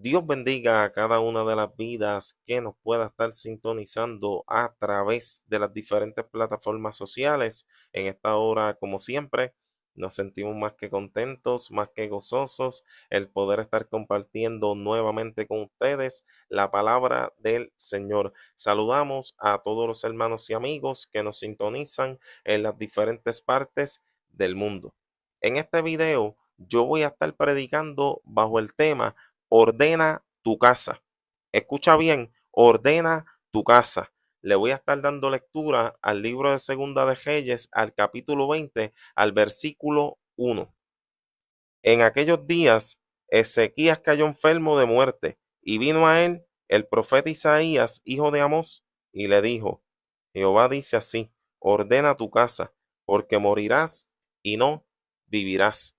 Dios bendiga a cada una de las vidas que nos pueda estar sintonizando a través de las diferentes plataformas sociales. En esta hora, como siempre, nos sentimos más que contentos, más que gozosos, el poder estar compartiendo nuevamente con ustedes la palabra del Señor. Saludamos a todos los hermanos y amigos que nos sintonizan en las diferentes partes del mundo. En este video, yo voy a estar predicando bajo el tema ordena tu casa. Escucha bien, ordena tu casa. Le voy a estar dando lectura al libro de Segunda de Reyes, al capítulo 20, al versículo 1. En aquellos días, Ezequías cayó enfermo de muerte, y vino a él el profeta Isaías, hijo de Amós, y le dijo: Jehová dice así: ordena tu casa, porque morirás y no vivirás.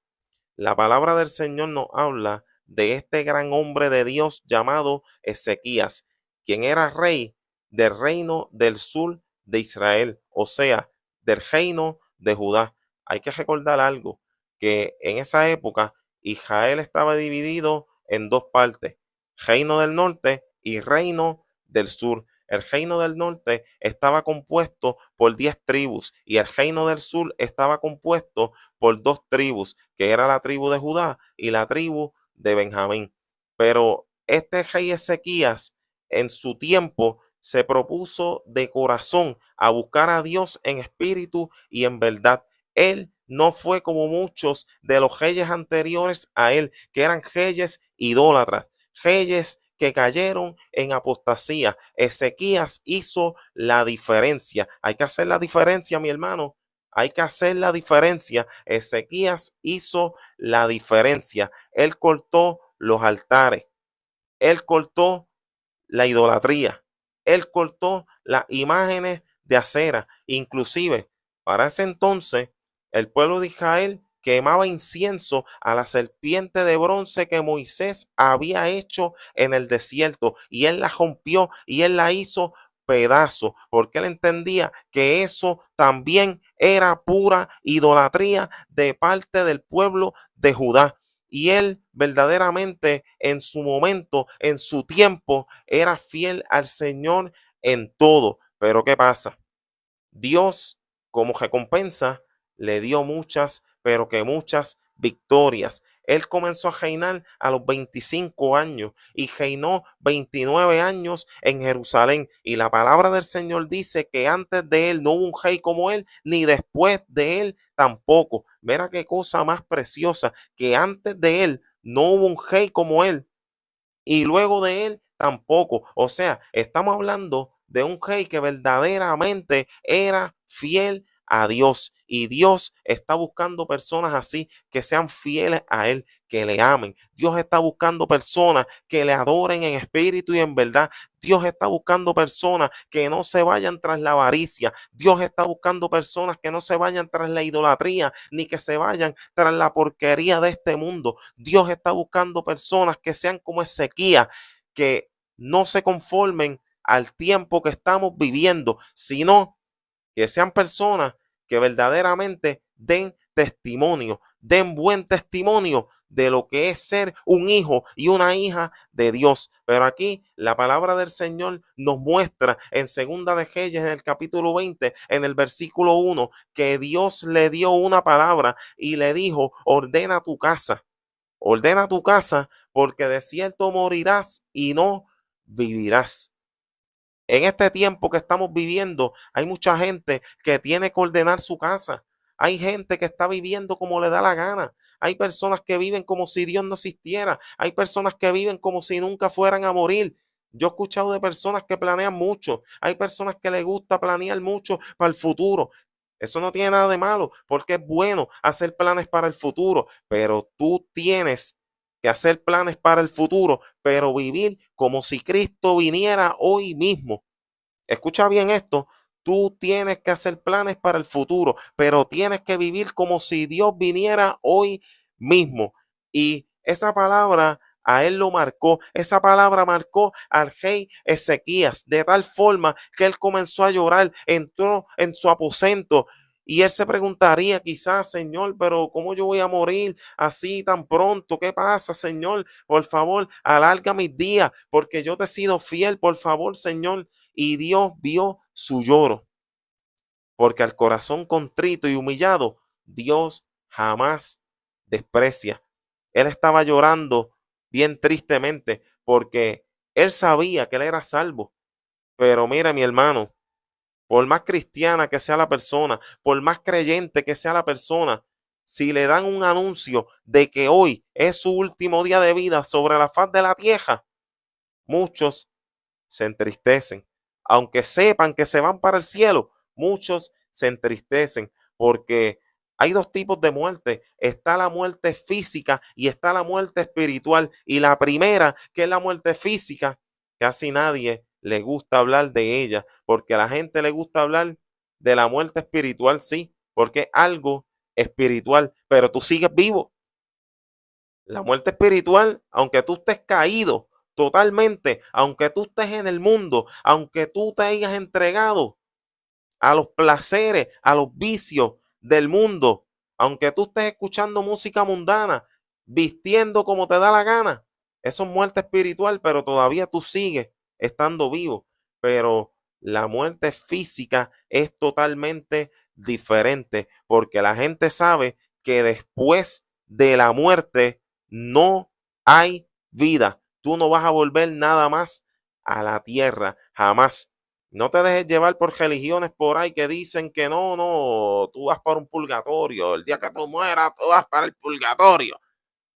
La palabra del Señor nos habla de este gran hombre de Dios llamado Ezequías, quien era rey del reino del sur de Israel, o sea, del reino de Judá. Hay que recordar algo, que en esa época Israel estaba dividido en dos partes: reino del norte y reino del sur. El reino del norte estaba compuesto por 10 tribus y el reino del sur estaba compuesto por dos tribus, que era la tribu de Judá y la tribu de Benjamín. Pero este rey Ezequías en su tiempo se propuso de corazón a buscar a Dios en espíritu y en verdad. Él no fue como muchos de los reyes anteriores a él, que eran reyes idólatras, reyes que cayeron en apostasía. Ezequías hizo la diferencia. Hay que hacer la diferencia, mi hermano. Hay que hacer la diferencia. Ezequías hizo la diferencia. Él cortó los altares. Él cortó la idolatría. Él cortó las imágenes de acera. Inclusive, para ese entonces, el pueblo de Israel quemaba incienso a la serpiente de bronce que Moisés había hecho en el desierto, y él la rompió y él la hizo pedazo, porque él entendía que eso también era pura idolatría de parte del pueblo de Judá. Y él verdaderamente en su momento, en su tiempo, era fiel al Señor en todo. Pero ¿qué pasa? Dios, como recompensa, le dio muchas, pero que muchas victorias. Él comenzó a reinar a los 25 años y reinó 29 años en Jerusalén. Y la palabra del Señor dice que antes de él no hubo un rey como él, ni después de él tampoco. Mira qué cosa más preciosa, que antes de él no hubo un rey como él y luego de él tampoco. O sea, estamos hablando de un rey que verdaderamente era fiel a Dios, y Dios está buscando personas así, que sean fieles a él, que le amen. Dios está buscando personas que le adoren en espíritu y en verdad. Dios está buscando personas que no se vayan tras la avaricia. Dios está buscando personas que no se vayan tras la idolatría, ni que se vayan tras la porquería de este mundo. Dios está buscando personas que sean como Ezequías, que no se conformen al tiempo que estamos viviendo, sino que sean personas que verdaderamente den testimonio, den buen testimonio de lo que es ser un hijo y una hija de Dios. Pero aquí la palabra del Señor nos muestra en Segunda de Reyes, en el capítulo 20, en el versículo 1, que Dios le dio una palabra y le dijo: ordena tu casa, porque de cierto morirás y no vivirás. En este tiempo que estamos viviendo, hay mucha gente que tiene que ordenar su casa. Hay gente que está viviendo como le da la gana. Hay personas que viven como si Dios no existiera. Hay personas que viven como si nunca fueran a morir. Yo he escuchado de personas que planean mucho. Hay personas que les gusta planear mucho para el futuro. Eso no tiene nada de malo, porque es bueno hacer planes para el futuro, pero tú tienes que hacer planes para el futuro, pero vivir como si Cristo viniera hoy mismo. Escucha bien esto. Tú tienes que hacer planes para el futuro, pero tienes que vivir como si Dios viniera hoy mismo. Y esa palabra a él lo marcó. Esa palabra marcó al rey Ezequías de tal forma que él comenzó a llorar, entró en su aposento Y él se preguntaría quizás, Señor, pero ¿cómo yo voy a morir así tan pronto? ¿Qué pasa, Señor? Por favor, alarga mis días, porque yo te he sido fiel, por favor, Señor. Y Dios vio su lloro, porque al corazón contrito y humillado, Dios jamás desprecia. Él estaba llorando bien tristemente, porque él sabía que él era salvo. Pero mira, mi hermano, por más cristiana que sea la persona, por más creyente que sea la persona, si le dan un anuncio de que hoy es su último día de vida sobre la faz de la tierra, muchos se entristecen. Aunque sepan que se van para el cielo, muchos se entristecen porque hay dos tipos de muerte. Está la muerte física y está la muerte espiritual. Y la primera, que es la muerte física, casi nadie le gusta hablar de ella, porque a la gente le gusta hablar de la muerte espiritual, sí, porque es algo espiritual, pero tú sigues vivo. La muerte espiritual, aunque tú estés caído totalmente, aunque tú estés en el mundo, aunque tú te hayas entregado a los placeres, a los vicios del mundo, aunque tú estés escuchando música mundana, vistiendo como te da la gana, eso es muerte espiritual, pero todavía tú sigues estando vivo. Pero la muerte física es totalmente diferente, porque la gente sabe que después de la muerte no hay vida. Tú no vas a volver nada más a la tierra, jamás. No te dejes llevar por religiones por ahí que dicen que no, no, tú vas para un purgatorio. El día que tú mueras, tú vas para el purgatorio.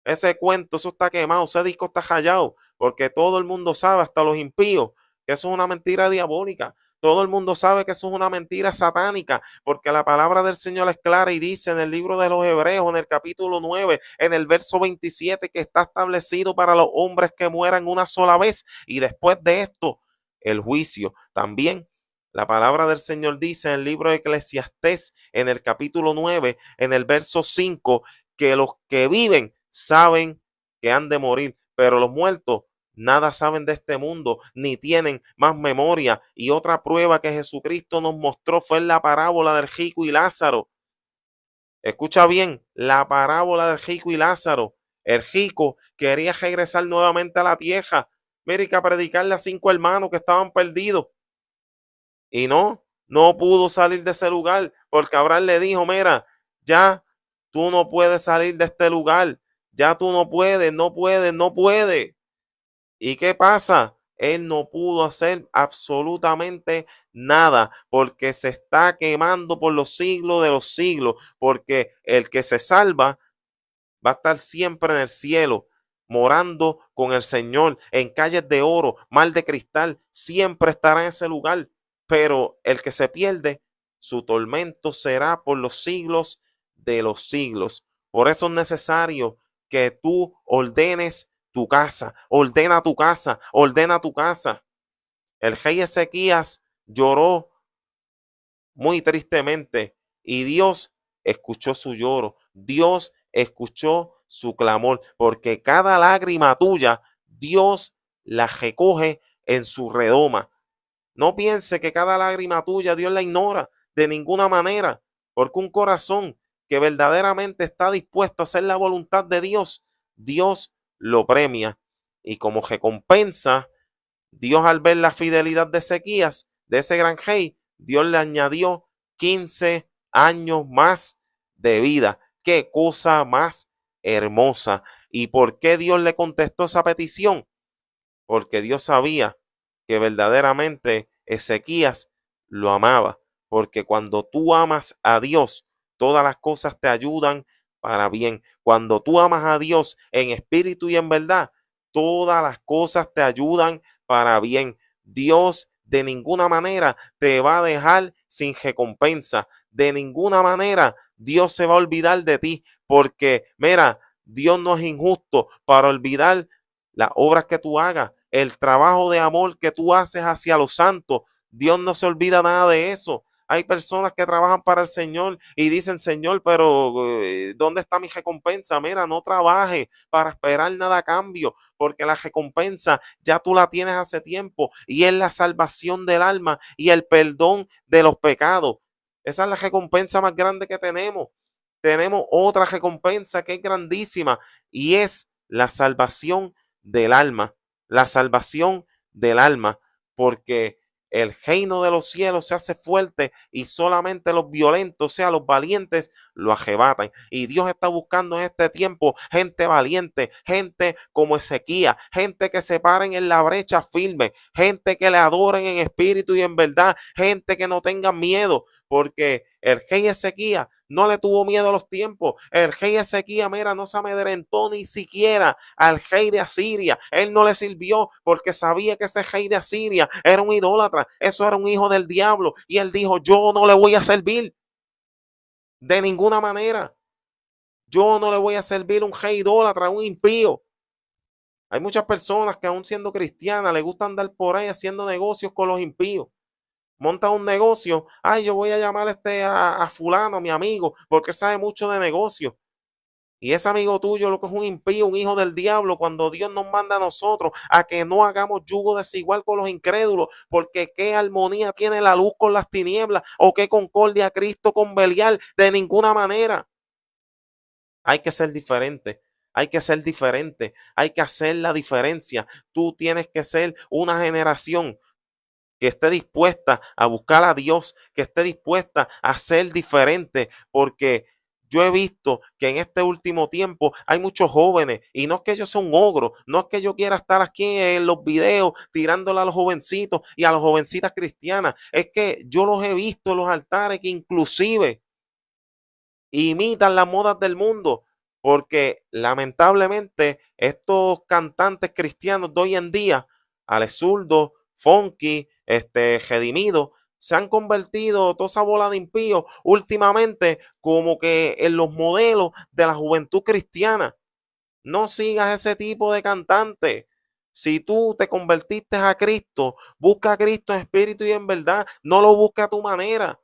Ese cuento, eso está quemado, ese disco está rayado, porque todo el mundo sabe, hasta los impíos, que eso es una mentira diabólica. Todo el mundo sabe que eso es una mentira satánica, porque la palabra del Señor es clara y dice en el libro de los Hebreos, en el capítulo 9, en el verso 27, que está establecido para los hombres que mueran una sola vez y después de esto, el juicio. También la palabra del Señor dice en el libro de Eclesiastés, en el capítulo 9, en el verso 5, que los que viven saben que han de morir, pero los muertos nada saben de este mundo, ni tienen más memoria. Y otra prueba que Jesucristo nos mostró fue en la parábola del rico y Lázaro. Escucha bien, la parábola del rico y Lázaro. El rico quería regresar nuevamente a la tierra. Mira, y que a predicarle a 5 hermanos que estaban perdidos. Y no pudo salir de ese lugar, porque Abraham le dijo, mira, ya tú no puedes salir de este lugar, ya tú no puedes, no puedes, no puedes. ¿Y qué pasa? Él no pudo hacer absolutamente nada porque se está quemando por los siglos de los siglos, porque el que se salva va a estar siempre en el cielo, morando con el Señor en calles de oro, mar de cristal, siempre estará en ese lugar. Pero el que se pierde, su tormento será por los siglos de los siglos. Por eso es necesario que tú ordenes tu casa, ordena tu casa, ordena tu casa. El rey Ezequías lloró muy tristemente y Dios escuchó su lloro, Dios escuchó su clamor, porque cada lágrima tuya Dios la recoge en su redoma. No piense que cada lágrima tuya Dios la ignora de ninguna manera, porque un corazón que verdaderamente está dispuesto a hacer la voluntad de Dios, Dios lo premia. Y como recompensa, Dios, al ver la fidelidad de Ezequías, de ese gran rey, Dios le añadió 15 años más de vida. Qué cosa más hermosa. ¿Y por qué Dios le contestó esa petición? Porque Dios sabía que verdaderamente Ezequías lo amaba. Porque cuando tú amas a Dios, todas las cosas te ayudan para bien. Cuando tú amas a Dios en espíritu y en verdad, todas las cosas te ayudan para bien. Dios de ninguna manera te va a dejar sin recompensa. De ninguna manera Dios se va a olvidar de ti. Porque, mira, Dios no es injusto para olvidar las obras que tú hagas, el trabajo de amor que tú haces hacia los santos. Dios no se olvida nada de eso. Hay personas que trabajan para el Señor y dicen, Señor, pero ¿dónde está mi recompensa? Mira, no trabajes para esperar nada a cambio, porque la recompensa ya tú la tienes hace tiempo y es la salvación del alma y el perdón de los pecados. Esa es la recompensa más grande que tenemos. Tenemos otra recompensa que es grandísima y es la salvación del alma. La salvación del alma, porque el reino de los cielos se hace fuerte y solamente los violentos, o sea, los valientes, lo arrebatan. Y Dios está buscando en este tiempo gente valiente, gente como Ezequías, gente que se paren en la brecha firme, gente que le adoren en espíritu y en verdad, gente que no tengan miedo, porque el rey Ezequías no le tuvo miedo a los tiempos. El rey Ezequías, mira, no se amedrentó ni siquiera al rey de Asiria. Él no le sirvió porque sabía que ese rey de Asiria era un idólatra. Eso era un hijo del diablo. Y él dijo, yo no le voy a servir de ninguna manera. Yo no le voy a servir a un rey idólatra, a un impío. Hay muchas personas que aún siendo cristianas les gusta andar por ahí haciendo negocios con los impíos. Monta un negocio, ay, yo voy a llamar a fulano, mi amigo, porque sabe mucho de negocio. Y ese amigo tuyo lo que es un impío, un hijo del diablo, cuando Dios nos manda a nosotros a que no hagamos yugo desigual con los incrédulos, porque qué armonía tiene la luz con las tinieblas, o qué concordia Cristo con Belial, de ninguna manera. Hay que ser diferente. Hay que ser diferente, hay que hacer la diferencia. Tú tienes que ser una generación que esté dispuesta a buscar a Dios, que esté dispuesta a ser diferente, porque yo he visto que en este último tiempo hay muchos jóvenes, y no es que yo sea un ogro, no es que yo quiera estar aquí en los videos tirándole a los jovencitos y a las jovencitas cristianas, es que yo los he visto en los altares que inclusive imitan las modas del mundo, porque lamentablemente estos cantantes cristianos de hoy en día, Ale Zurdo, Funky, Redimido, se han convertido toda esa bola de impíos últimamente como que en los modelos de la juventud cristiana. No sigas ese tipo de cantante. Si tú te convertiste a Cristo, busca a Cristo en espíritu y en verdad, no lo busques a tu manera.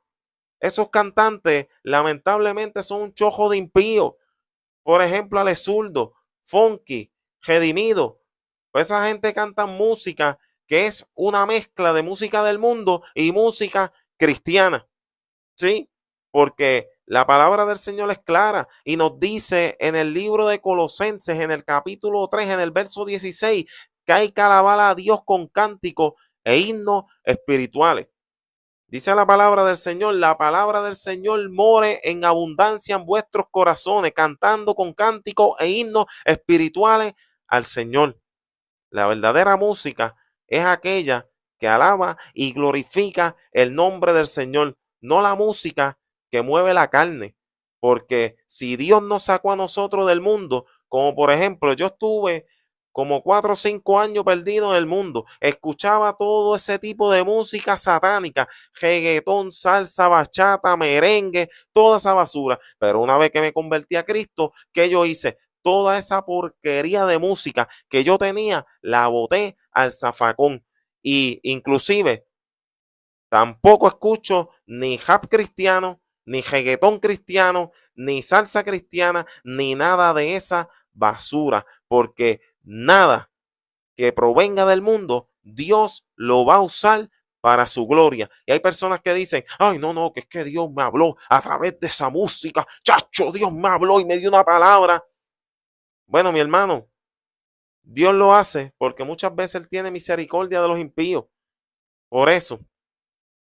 Esos cantantes lamentablemente son un chojo de impíos. Por ejemplo, Ale Zurdo, Funky, Redimido. Pues esa gente canta música que es una mezcla de música del mundo y música cristiana. ¿Sí? Porque la palabra del Señor es clara y nos dice en el libro de Colosenses, en el capítulo 3, en el verso 16, que hay que alabar a Dios con cánticos e himnos espirituales. Dice la palabra del Señor more en abundancia en vuestros corazones, cantando con cánticos e himnos espirituales al Señor. La verdadera música es aquella que alaba y glorifica el nombre del Señor, no la música que mueve la carne. Porque si Dios nos sacó a nosotros del mundo, como por ejemplo yo estuve como 4 o 5 años perdido en el mundo, escuchaba todo ese tipo de música satánica, reggaetón, salsa, bachata, merengue, toda esa basura. Pero una vez que me convertí a Cristo, ¿qué yo hice? Toda esa porquería de música que yo tenía, la boté al zafacón. Y inclusive tampoco escucho ni rap cristiano, ni reggaetón cristiano, ni salsa cristiana, ni nada de esa basura, porque nada que provenga del mundo, Dios lo va a usar para su gloria. Y hay personas que dicen, ay, no, que es que Dios me habló a través de esa música. Chacho, Dios me habló y me dio una palabra. Bueno, mi hermano, Dios lo hace porque muchas veces Él tiene misericordia de los impíos. Por eso.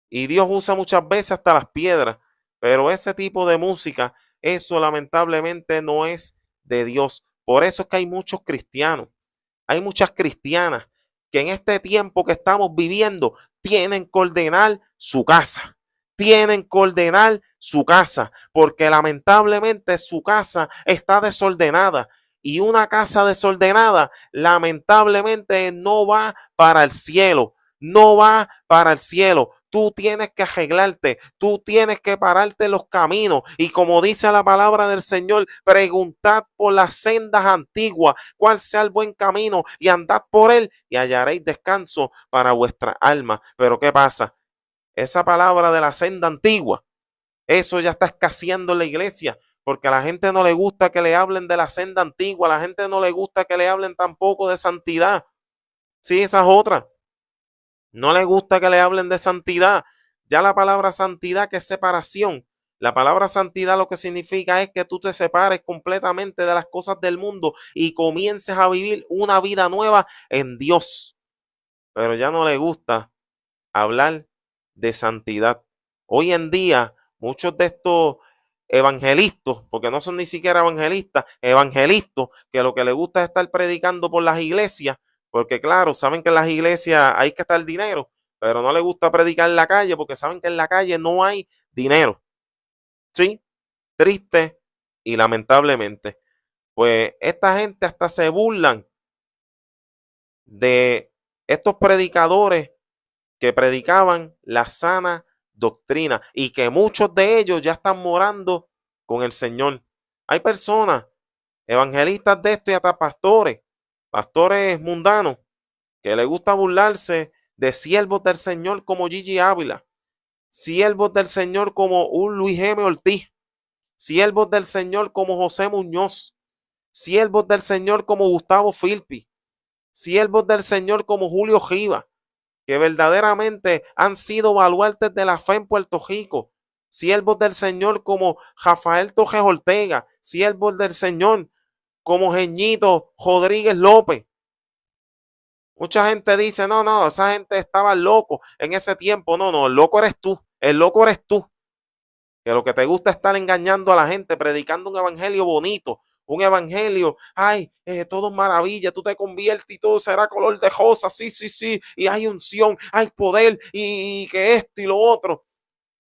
Y Dios usa muchas veces hasta las piedras. Pero ese tipo de música, eso lamentablemente no es de Dios. Por eso es que hay muchos cristianos, hay muchas cristianas que en este tiempo que estamos viviendo tienen que ordenar su casa. Tienen que ordenar su casa, porque lamentablemente su casa está desordenada. Y una casa desordenada, lamentablemente, no va para el cielo. No va para el cielo. Tú tienes que arreglarte, tú tienes que pararte en los caminos y como dice la palabra del Señor, preguntad por las sendas antiguas cuál sea el buen camino y andad por él y hallaréis descanso para vuestra alma. Pero ¿qué pasa? Esa palabra de la senda antigua, eso ya está escaseando en la iglesia porque a la gente no le gusta que le hablen de la senda antigua, a la gente no le gusta que le hablen tampoco de santidad. Sí, esa es otra. No le gusta que le hablen de santidad. Ya la palabra santidad, que es separación. La palabra santidad lo que significa es que tú te separes completamente de las cosas del mundo y comiences a vivir una vida nueva en Dios. Pero ya no le gusta hablar de santidad. Hoy en día, muchos de estos evangelistas, porque no son ni siquiera evangelistas, que lo que les gusta es estar predicando por las iglesias, porque claro, saben que en las iglesias hay que estar dinero, pero no les gusta predicar en la calle porque saben que en la calle no hay dinero. Sí, triste y lamentablemente. Pues esta gente hasta se burlan de estos predicadores que predicaban la sana doctrina y que muchos de ellos ya están morando con el Señor. Hay personas, evangelistas de esto y hasta pastores mundanos, que les gusta burlarse de siervos del Señor como Gigi Ávila, siervos del Señor como un Luis M. Ortiz, siervos del Señor como José Muñoz, siervos del Señor como Gustavo Filpi, siervos del Señor como Julio Giva, que verdaderamente han sido baluartes de la fe en Puerto Rico, siervos del Señor como Rafael Tojes Ortega, siervos del Señor como Jeñito Rodríguez López. Mucha gente dice, no, esa gente estaba loco en ese tiempo. No, el loco eres tú, que lo que te gusta es estar engañando a la gente, predicando un evangelio bonito, un evangelio, ay, todo es maravilla, tú te conviertes y todo será color de rosa, sí, y hay unción, hay poder y que esto y lo otro.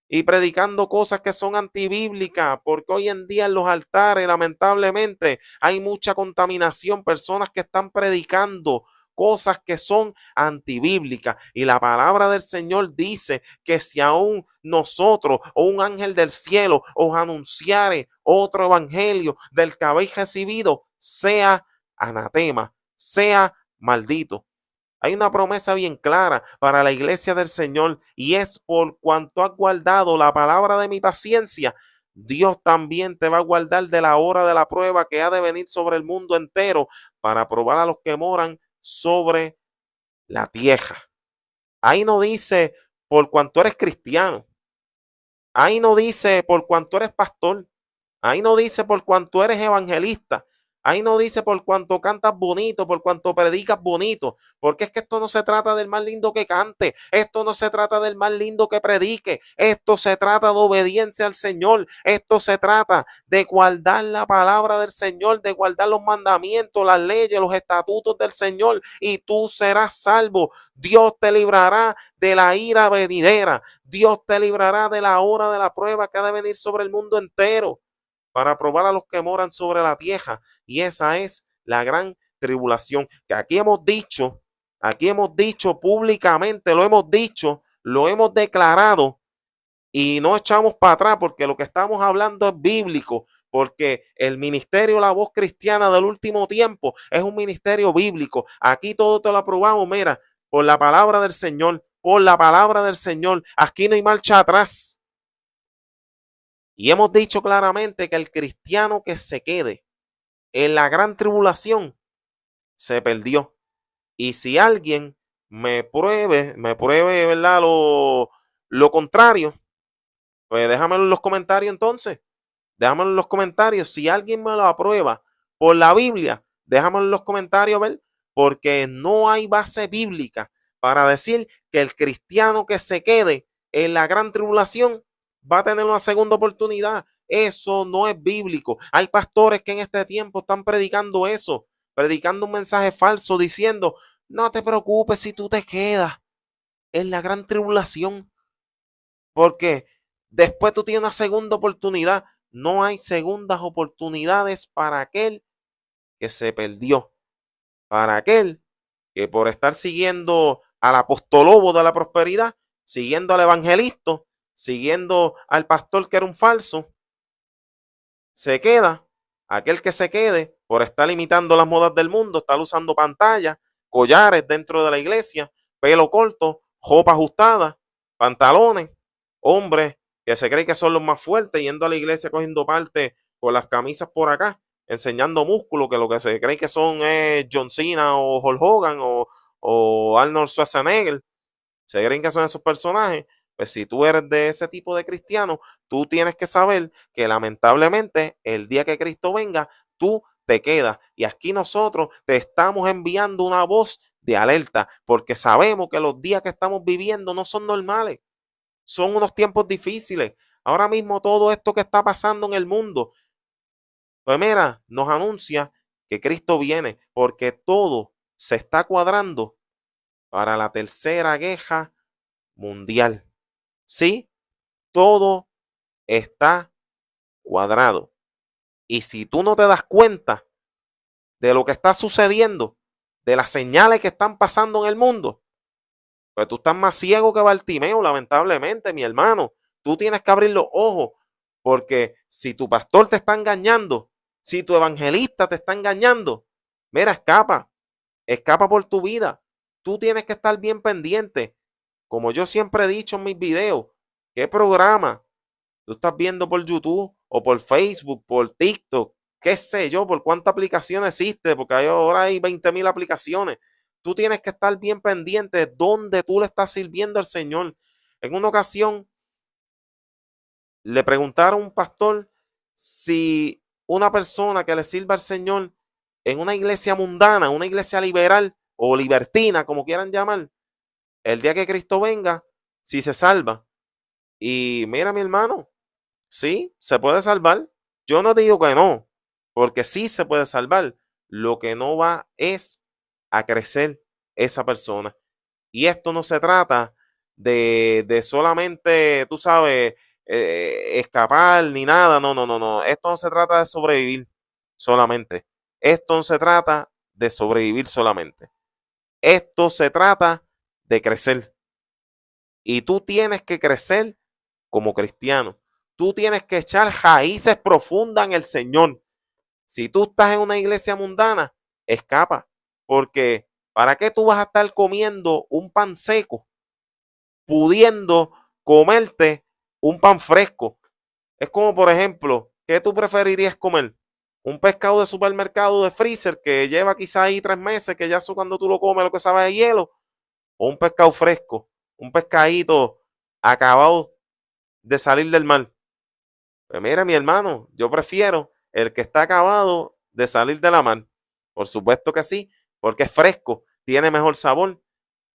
Y predicando cosas que son antibíblicas, porque hoy en día en los altares, lamentablemente, hay mucha contaminación, personas que están predicando cosas que son antibíblicas. Y la palabra del Señor dice que si aún nosotros o un ángel del cielo os anunciare otro evangelio del que habéis recibido, sea anatema, sea maldito. Hay una promesa bien clara para la iglesia del Señor y es: por cuanto has guardado la palabra de mi paciencia, Dios también te va a guardar de la hora de la prueba que ha de venir sobre el mundo entero para probar a los que moran sobre la tierra. Ahí no dice por cuanto eres cristiano. Ahí no dice por cuanto eres pastor. Ahí no dice por cuanto eres evangelista. Ahí no dice por cuanto cantas bonito, por cuanto predicas bonito. Porque es que esto no se trata del más lindo que cante. Esto no se trata del más lindo que predique. Esto se trata de obediencia al Señor. Esto se trata de guardar la palabra del Señor, de guardar los mandamientos, las leyes, los estatutos del Señor. Y tú serás salvo. Dios te librará de la ira venidera. Dios te librará de la hora de la prueba que ha de venir sobre el mundo entero para probar a los que moran sobre la tierra. Y esa es la gran tribulación que aquí hemos dicho públicamente, lo hemos declarado y no echamos para atrás porque lo que estamos hablando es bíblico, porque el ministerio La Voz Cristiana del último tiempo es un ministerio bíblico. Aquí todo te lo aprobamos, mira, por la palabra del Señor, por la palabra del Señor. Aquí no hay marcha atrás. Y hemos dicho claramente que el cristiano que se quede en la gran tribulación se perdió. Y si alguien me pruebe, ¿verdad? Lo contrario, pues déjamelo en los comentarios entonces. Déjamelo en los comentarios. Si alguien me lo aprueba por la Biblia, déjamelo en los comentarios, ver, porque no hay base bíblica para decir que el cristiano que se quede en la gran tribulación va a tener una segunda oportunidad. Eso no es bíblico. Hay pastores que en este tiempo están predicando eso, predicando un mensaje falso, diciendo: no te preocupes si tú te quedas en la gran tribulación, porque después tú tienes una segunda oportunidad. No hay segundas oportunidades para aquel que se perdió, para aquel que por estar siguiendo al apostolobo de la prosperidad, siguiendo al evangelista, siguiendo al pastor que era un falso, se queda. Aquel que se quede por estar imitando las modas del mundo, estar usando pantallas, collares dentro de la iglesia, pelo corto, ropa ajustada, pantalones, hombres que se creen que son los más fuertes, yendo a la iglesia cogiendo parte con las camisas por acá, enseñando músculo, que lo que se creen que son es John Cena o Hulk Hogan o Arnold Schwarzenegger. Se creen que son esos personajes, Pues si tú eres de ese tipo de cristiano, tú tienes que saber que lamentablemente el día que Cristo venga, tú te quedas. Y aquí nosotros te estamos enviando una voz de alerta, porque sabemos que los días que estamos viviendo no son normales, son unos tiempos difíciles. Ahora mismo todo esto que está pasando en el mundo, pues mira, nos anuncia que Cristo viene, porque todo se está cuadrando para la tercera guerra mundial. Sí, todo está cuadrado. Y si tú no te das cuenta de lo que está sucediendo, de las señales que están pasando en el mundo, pues tú estás más ciego que Bartimeo, lamentablemente, mi hermano. Tú tienes que abrir los ojos, porque si tu pastor te está engañando, si tu evangelista te está engañando, mira, escapa, escapa por tu vida. Tú tienes que estar bien pendiente. Como yo siempre he dicho en mis videos, ¿qué programa tú estás viendo por YouTube o por Facebook, por TikTok? Qué sé yo, por cuántas aplicaciones existe, porque ahora hay 20,000 aplicaciones. Tú tienes que estar bien pendiente de dónde tú le estás sirviendo al Señor. En una ocasión le preguntaron a un pastor si una persona que le sirva al Señor en una iglesia mundana, una iglesia liberal o libertina, como quieran llamar, el día que Cristo venga, si se salva. Y mira, mi hermano, sí, se puede salvar. Yo no digo que no, porque sí se puede salvar. Lo que no va es a crecer esa persona. Y esto no se trata de solamente, tú sabes, escapar ni nada. No, no, no, no. Esto no se trata de sobrevivir solamente. Esto no se trata de sobrevivir solamente. Esto se trata de crecer. Y tú tienes que crecer como cristiano. Tú tienes que echar raíces profundas en el Señor. Si tú estás en una iglesia mundana, escapa. Porque ¿para qué tú vas a estar comiendo un pan seco, pudiendo comerte un pan fresco? Es como, por ejemplo, ¿qué tú preferirías comer? Un pescado de supermercado de freezer que lleva quizá ahí 3 meses, que ya eso cuando tú lo comes lo que sabe de hielo, o un pescado fresco, un pescadito acabado de salir del mar. Pues mira, mi hermano, yo prefiero el que está acabado de salir de la mar. Por supuesto que sí, porque es fresco, tiene mejor sabor.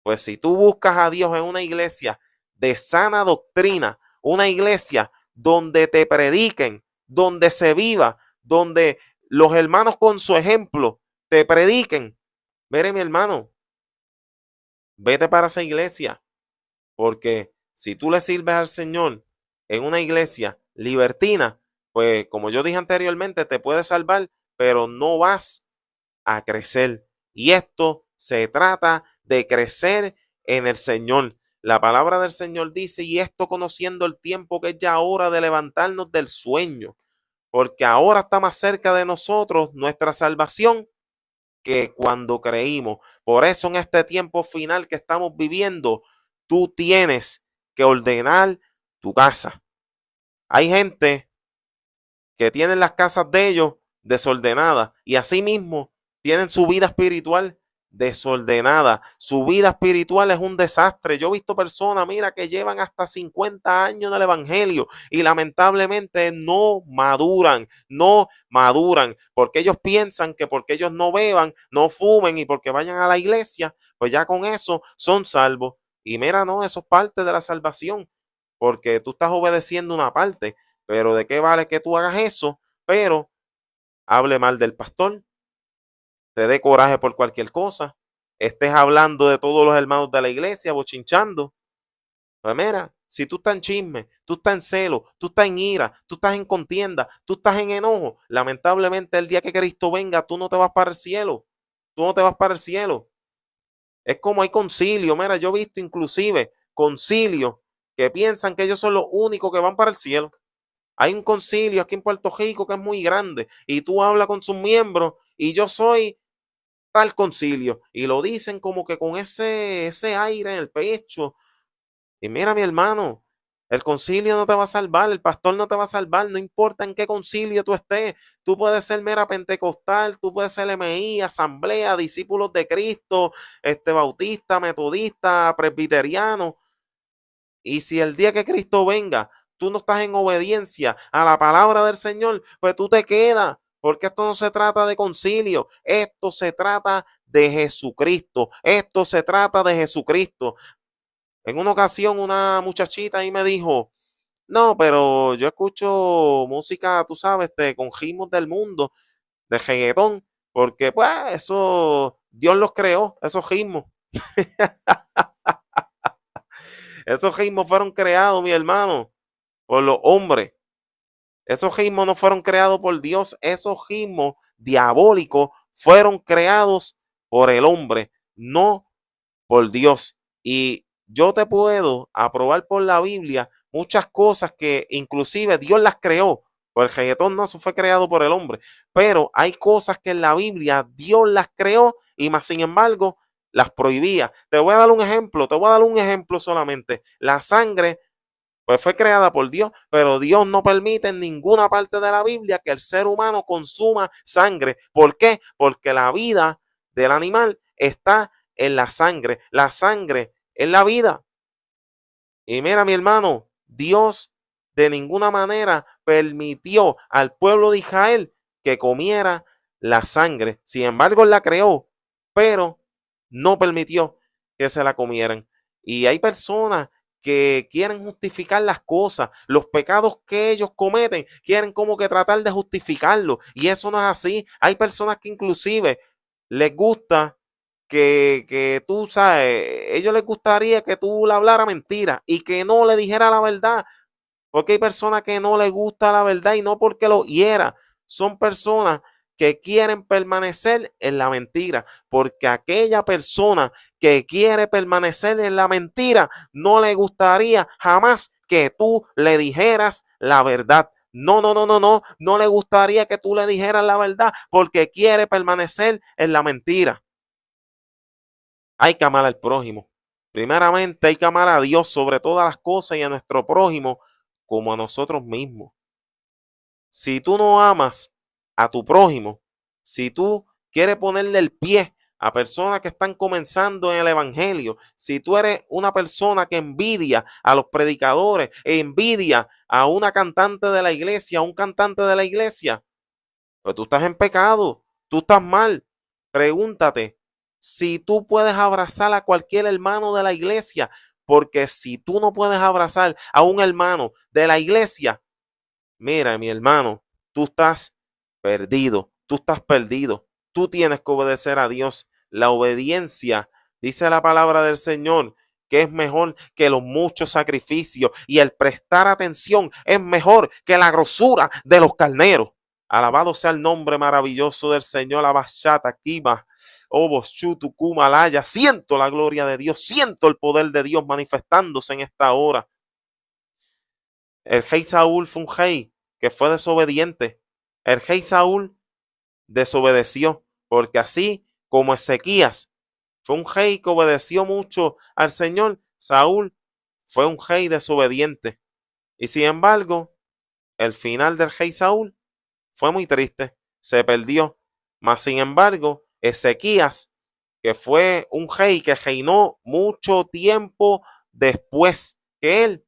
Pues si tú buscas a Dios en una iglesia de sana doctrina, una iglesia donde te prediquen, donde se viva, donde los hermanos con su ejemplo te prediquen, mire, mi hermano, vete para esa iglesia. Porque si tú le sirves al Señor en una iglesia libertina, pues como yo dije anteriormente, te puede salvar, pero no vas a crecer. Y esto se trata de crecer en el Señor. La palabra del Señor dice, y esto conociendo el tiempo que es ya hora de levantarnos del sueño, porque ahora está más cerca de nosotros nuestra salvación que cuando creímos. Por eso en este tiempo final que estamos viviendo, tú tienes que ordenar tu casa. Hay gente que tiene las casas de ellos desordenadas y asimismo tienen su vida espiritual desordenada. Su vida espiritual es un desastre. Yo he visto personas, mira, que llevan hasta 50 años en el evangelio y lamentablemente no maduran, porque ellos piensan que porque ellos no beban, no fumen y porque vayan a la iglesia, pues ya con eso son salvos. Y mira, no, eso es parte de la salvación, porque tú estás obedeciendo una parte, pero ¿de qué vale que tú hagas eso? Pero hable mal del pastor, te dé coraje por cualquier cosa, estés hablando de todos los hermanos de la iglesia, bochinchando. Pues mira, si tú estás en chisme, tú estás en celo, tú estás en ira, tú estás en contienda, tú estás en enojo, lamentablemente el día que Cristo venga, tú no te vas para el cielo. Tú no te vas para el cielo. Es como hay concilio. Mira, yo he visto inclusive concilios que piensan que ellos son los únicos que van para el cielo. Hay un concilio aquí en Puerto Rico que es muy grande y tú hablas con sus miembros y yo soy tal concilio y lo dicen como que con ese aire en el pecho. Y mira, mi hermano, el concilio no te va a salvar, el pastor no te va a salvar, no importa en qué concilio tú estés. Tú puedes ser mera pentecostal, tú puedes ser MI, asamblea, discípulos de Cristo, bautista, metodista, presbiteriano. Y si el día que Cristo venga, tú no estás en obediencia a la palabra del Señor, pues tú te quedas, porque esto no se trata de concilio, esto se trata de Jesucristo, esto se trata de Jesucristo. En una ocasión una muchachita ahí me dijo, no, pero yo escucho música, tú sabes, con ritmos del mundo, de reggaetón, porque pues eso Dios los creó, esos ritmos. Esos ritmos fueron creados, mi hermano, por los hombres. Esos ritmos no fueron creados por Dios, esos ritmos diabólicos fueron creados por el hombre, no por Dios. Y yo te puedo aprobar por la Biblia muchas cosas que inclusive Dios las creó. Pues el reggaetón no, eso fue creado por el hombre. Pero hay cosas que en la Biblia Dios las creó y más sin embargo las prohibía. Te voy a dar un ejemplo, te voy a dar un ejemplo solamente. La sangre pues fue creada por Dios, pero Dios no permite en ninguna parte de la Biblia que el ser humano consuma sangre. ¿Por qué? Porque la vida del animal está en la sangre. La sangre es la vida. Y mira, mi hermano, Dios de ninguna manera permitió al pueblo de Israel que comiera la sangre. Sin embargo, la creó, pero no permitió que se la comieran. Y hay personas que quieren justificar las cosas, los pecados que ellos cometen, quieren como que tratar de justificarlo. Y eso no es así. Hay personas que inclusive les gusta que tú sabes, ellos les gustaría que tú le hablara mentira y que no le dijera la verdad, porque hay personas que no les gusta la verdad y no porque lo hiera, son personas que quieren permanecer en la mentira, porque aquella persona que quiere permanecer en la mentira no le gustaría jamás que tú le dijeras la verdad. No, no, no, no, no, no le gustaría que tú le dijeras la verdad porque quiere permanecer en la mentira. Hay que amar al prójimo. Primeramente hay que amar a Dios sobre todas las cosas y a nuestro prójimo como a nosotros mismos. Si tú no amas a tu prójimo, si tú quieres ponerle el pie a personas que están comenzando en el evangelio, si tú eres una persona que envidia a los predicadores, envidia a una cantante de la iglesia, a un cantante de la iglesia, pues tú estás en pecado, tú estás mal. Pregúntate si tú puedes abrazar a cualquier hermano de la iglesia, porque si tú no puedes abrazar a un hermano de la iglesia, mira, mi hermano, tú estás perdido, tú estás perdido. Tú tienes que obedecer a Dios. La obediencia, dice la palabra del Señor, que es mejor que los muchos sacrificios y el prestar atención es mejor que la grosura de los carneros. Alabado sea el nombre maravilloso del Señor, Abashata, Kima, Obos, Chutu, Kumalaya. Siento la gloria de Dios, siento el poder de Dios manifestándose en esta hora. El rey Saúl fue un rey que fue desobediente. El rey Saúl desobedeció, porque así como Ezequías fue un rey que obedeció mucho al Señor, Saúl fue un rey desobediente. Y sin embargo, el final del rey Saúl fue muy triste, se perdió. Mas sin embargo, Ezequías, que fue un rey que reinó mucho tiempo después que él,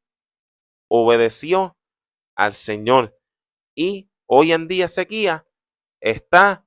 obedeció al Señor. Y hoy en día Ezequías está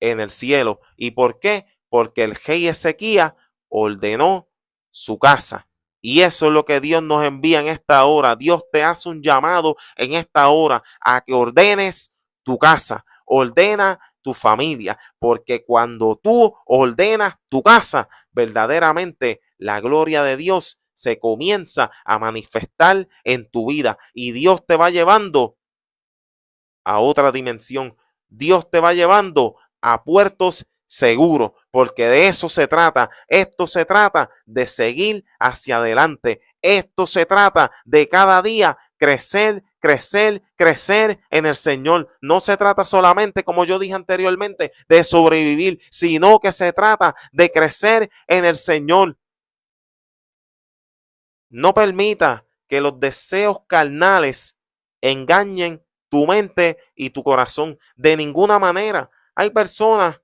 en el cielo. ¿Y por qué? Porque el rey Ezequías ordenó su casa. Y eso es lo que Dios nos envía en esta hora. Dios te hace un llamado en esta hora a que ordenes tu casa, ordena tu familia, porque cuando tú ordenas tu casa, verdaderamente la gloria de Dios se comienza a manifestar en tu vida y Dios te va llevando a otra dimensión. Dios te va llevando a puertos seguros, porque de eso se trata. Esto se trata de seguir hacia adelante. Esto se trata de cada día crecer, crecer, crecer en el Señor. No se trata solamente, como yo dije anteriormente, de sobrevivir, sino que se trata de crecer en el Señor. No permita que los deseos carnales engañen tu mente y tu corazón. De ninguna manera. Hay personas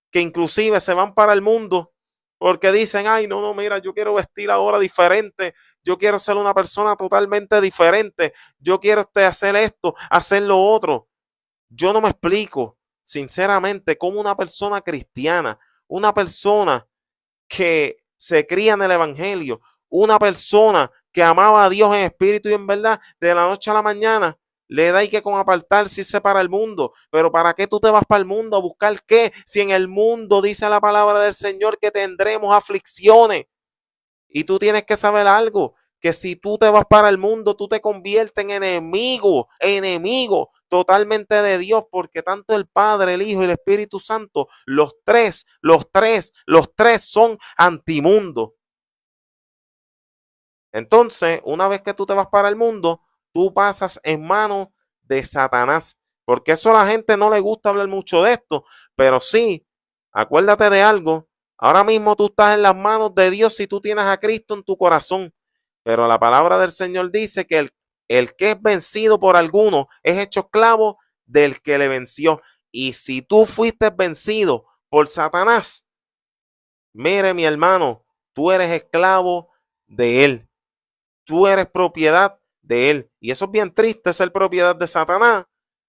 que inclusive se van para el mundo porque dicen, ay, no, no, mira, yo quiero vestir ahora diferente, yo quiero ser una persona totalmente diferente, yo quiero hacer esto, hacer lo otro. Yo no me explico, sinceramente, cómo una persona cristiana, una persona que se cría en el evangelio, una persona que amaba a Dios en espíritu y en verdad, de la noche a la mañana, le da y que con apartarse irse para el mundo. Pero ¿para qué tú te vas para el mundo a buscar qué? Si en el mundo dice la palabra del Señor que tendremos aflicciones. Y tú tienes que saber algo, que si tú te vas para el mundo, tú te conviertes en enemigo totalmente de Dios, porque tanto el Padre, el Hijo y el Espíritu Santo, los tres son antimundo. Entonces, una vez que tú te vas para el mundo, tú pasas en manos de Satanás, porque eso a la gente no le gusta hablar mucho de esto, pero sí, acuérdate de algo, ahora mismo tú estás en las manos de Dios si tú tienes a Cristo en tu corazón, pero la palabra del Señor dice que el que es vencido por alguno es hecho esclavo del que le venció, y si tú fuiste vencido por Satanás, mire mi hermano, tú eres esclavo de él. Tú eres propiedad de él. Y eso es bien triste, ser propiedad de Satanás,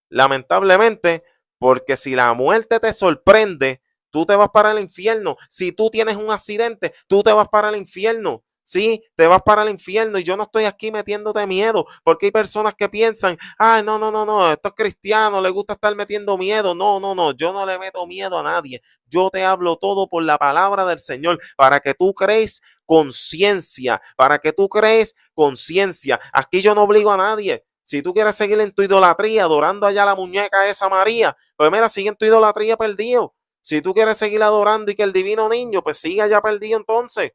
lamentablemente, porque si la muerte te sorprende, tú te vas para el infierno. Si tú tienes un accidente, tú te vas para el infierno. Sí, te vas para el infierno y yo no estoy aquí metiéndote miedo, porque hay personas que piensan, ay, no, estos cristianos les gusta estar metiendo miedo. No, yo no le meto miedo a nadie. Yo te hablo todo por la palabra del Señor para que tú crees conciencia, para que tú crees conciencia. Aquí yo no obligo a nadie. Si tú quieres seguir en tu idolatría, adorando allá la muñeca esa María, pues mira, sigue en tu idolatría perdido. Si tú quieres seguir adorando y que el divino niño, pues sigue allá perdido entonces.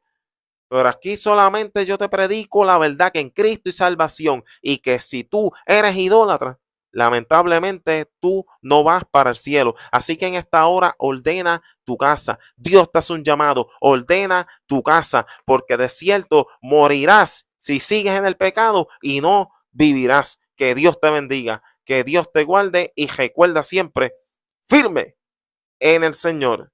Pero aquí solamente yo te predico la verdad, que en Cristo hay salvación, y que si tú eres idólatra, lamentablemente tú no vas para el cielo. Así que en esta hora ordena tu casa. Dios te hace un llamado, ordena tu casa, porque de cierto morirás si sigues en el pecado y no vivirás. Que Dios te bendiga, que Dios te guarde y recuerda siempre firme en el Señor.